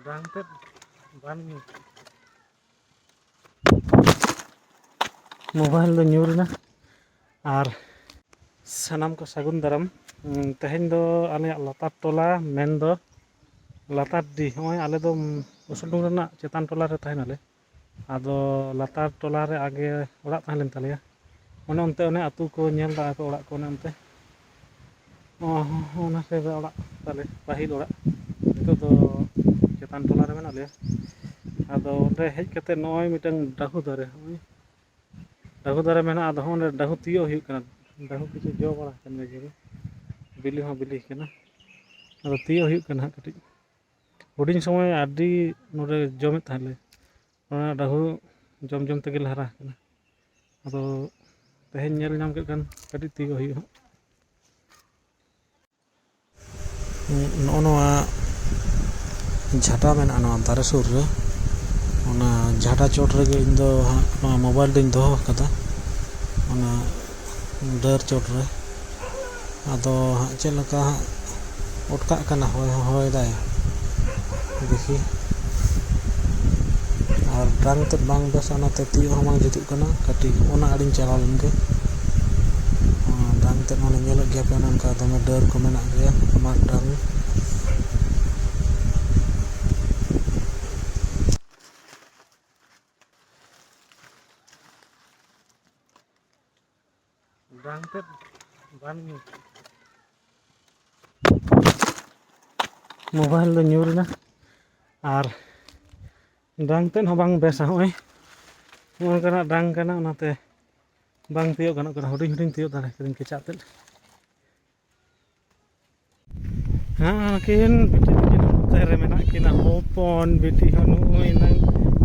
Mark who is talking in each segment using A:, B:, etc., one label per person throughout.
A: Bangtet ban mobile do nyurna ar sanam ko sagun daram teheny do aleyak latar tola men do latar di hoy ale do usudung rena chetan tola re tahen ale ado latar tola re age orak tahen len taleya one onte one atu ko nyel da ko orak ko one onte ona se orak tale pahil orak itu do chetan tola re mena le ado onde hej kate noy mitang dahu dare mena ado onde dahu tiyo huyuk kana dahu kichu jo bara kan ge bili ho bili kana ado tiyo huyuk kana katik huding somoy adi nore jomet tale ona dahu jom jom tegil hara kana ado teheny nyel nyam ke kan katik tiyo huyuk noa jhata mena no dare sur re ona jhata chot rege indo mobile din doho kada ona dar chot re ado chet leka otka kana hoy dai देखी और रंग तो बांग बस ana teti orang jutuk kana kati ona ading chalaw lenke rang te mana nyelok ge pe nan ka dome dar ko menak ge mak rang rang te ban mobile do nyurna ar rang ten ho bang besa hoy ngon kana rang kana onate bang tiyo kana kana huding huding tiyo dare kering kecap tel ha kin biti biti tere menak kina hopon biti honu inang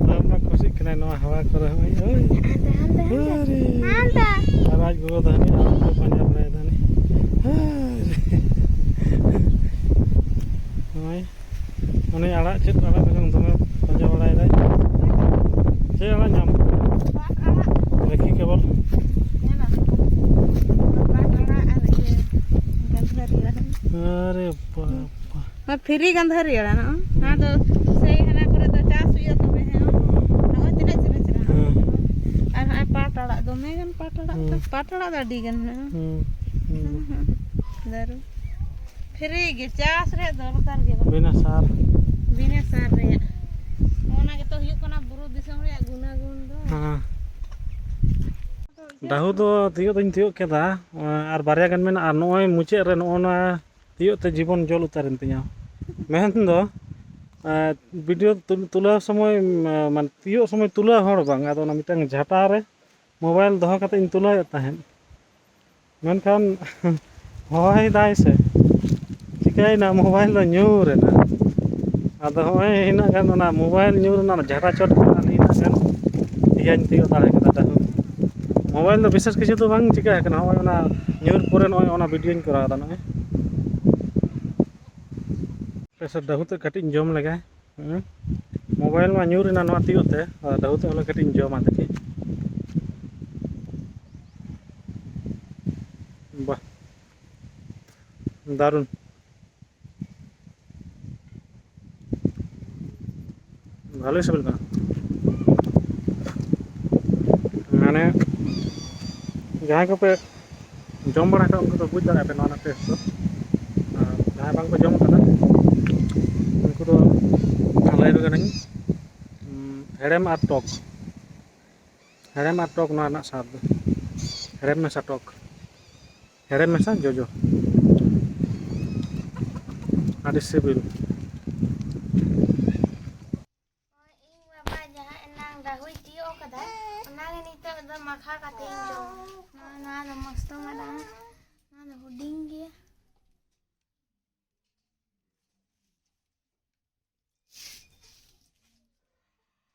A: lama kusik kena no hawa kore hoy oi anda araj go dani araj go panjab le dani hoy one arak chet arak dengan dome panjab balai dai che arak nyam leki kebal अरे बापा
B: मैं free गंधर यार ना हां तो सही है ना करे तो 400 या तो है ना तिना चिरा चिरा और हां पाटड़ा दो में गन पाटड़ा दाडी गन दारू फ्री गे 50 रे दरकार गे
A: बिना सार
B: रे ओना के तो हुयु कना बुरु दिसम रे गुना गुन दो
A: हां dahu do tiyo doñ tiyo keda ar barya gan mena ar noy muche re nona tiyo te jibon jol utarin tinya mehen do video tula somoy man tiyo somoy tula hor bang ado na mitang jhata re mobile doho kate in tula tahen menkan hoy dai se chikai na mobile do nyur na ado hoy hina gan na mobile nyur na jhata chot na ina gan iyan tiyo tare kata dahu mobile तो विशेष किसी तो बांग चिका है ना near पूरे ना video करा था ना पैसा दहुत कटिंग जम लगा मोबाइल में न्यूर ना नवा तीते दहुत वाला कटिंग जमा देखी वाह दारुण ভালোই সবল না মানে जहाँ को पे जम बड़ा का उनको तो बुझ दाड़ा पे ना टेस्ट तो जहाँ बांग को जम कदा उनको तो लय रो गनኝ हेड़ेम आर टॉक ना साद हेड़ेम में सा टॉक हेड़ेम में सा जोजो आदि सिबिल
B: माखा काटे जो ना मस्त मादा ना हुडिंग गया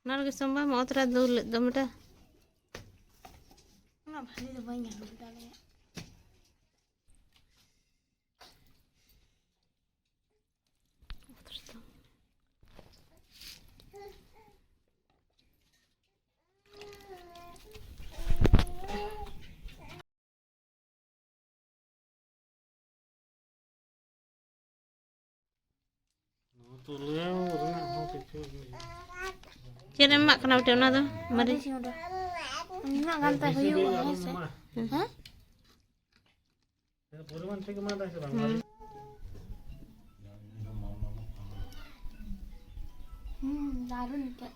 B: ना के संबा मोतरा दूर दमटा ना भाली तो बन गया डाले
A: तो ले
B: Cina mak kenapa dia nado? Mari.
C: Ini nak gantai hiu sih. Hah?
A: পরিমাণ ঠিক মাছ আছে Bangla
C: Darun kan.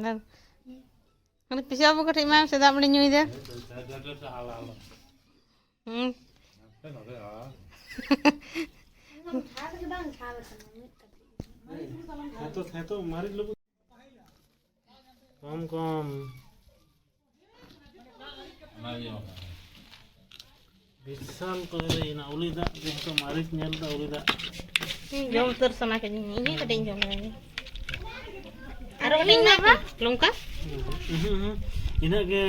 B: Dan. Kalau pisau apa kau imam sedap menyui dia.
A: তো মারি লোক কম কম বিশাল করে না উলিদা যেহেতু Marich নেলদা উলিদা
B: Jom tersana ke ini kadang jom lagi. Aro kadang apa? Longkap?
A: ইনাকে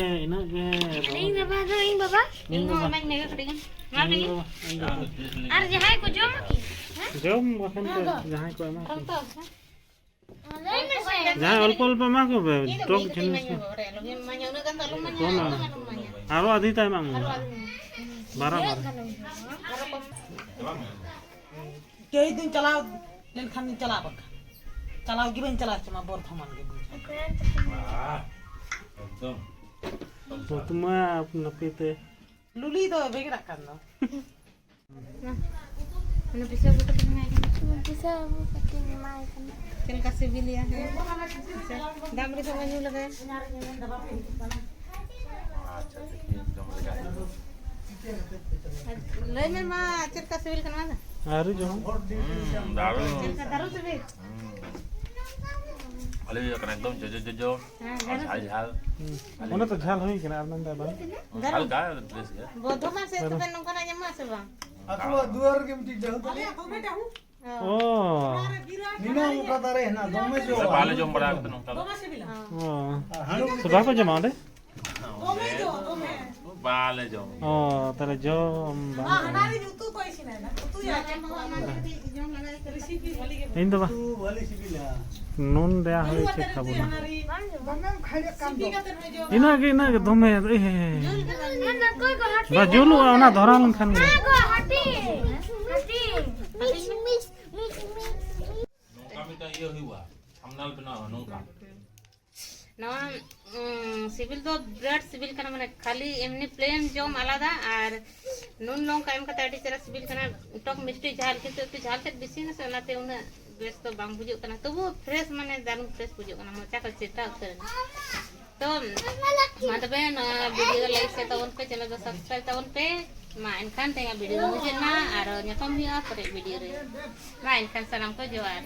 C: Ini baba tu, ini baba.
B: Ini main mega kadang. Mana lagi?
C: Ar jahai ko jom ki.
A: জম এখন তো যাহাই কয় মা
B: Orang tahu.
C: Ini sih.
A: যাহাই অল্প অল্প মা কবে টক জিনিস
B: Lagi banyak nak kan tak lumayan.
A: কোন আরো আদি তাই মাং বারাবার
D: कई दिन चलाओ दिन खान चलाब चलाओ गिबन चला चमा बर्धमान के
A: তো তোমা আপনা পেতে
D: लुली तो बेग रखन ना
B: Mana pisau apa kadang naik?
C: Bisa pakai mai kan.
B: Kan kasih beli ya. Dam ri sama nyul lagi. Lai memang acer kasih beli kan mana?
A: আরে জম
B: Taruh sih.
E: Oli kena dom jojo hal
A: ওনা তো ঝাল হই কেন আপনার দাদা
E: hal ka terus ya
B: Bodoh mas itu kan nunggu nanya mas bang.
F: aku duar game ti jahu tadi
A: ও
F: nina muka tare na dome jo
E: bale jom bada kita nong talo
A: ও sebab apa jam ada
E: bale jom
A: ও তাহলে জম
D: हनारी तू पैसे ना तू या
A: এই তো বা
F: tu bali sibila
A: নুন দেয়া হয়েছে খাবো না
F: bangam khale kam do
A: ইনাকে দমে
C: Mana kau ko hati.
A: বা জুলু ওনা ধরালন খান গে
C: Ko hati. Hati. Mis.
E: nong kami ta iyo hiwa samnal bina nong kam
B: Nah, civil तो ब्रेड सिविल करना मैंने खाली एमनी प्लेन जो आलादा और नून लोग का एम का ताड़ी चरा सिविल करना टॉक मिस्ट्री झाल के तो झाल तक बिसी ना से उनाते उन्हें बेस तो बांग बुझो करना तो वो फ्रेश माने दारू फ्रेश बुझो करना मचा कर चिट्टा उतर तो मतलब है ना वीडियो लाइक से तो उन पे चैनल को सब्सक्राइब तो उन पे main kan tengah video muzik na aro nyakam hiya pare video re main kan salam ko jawar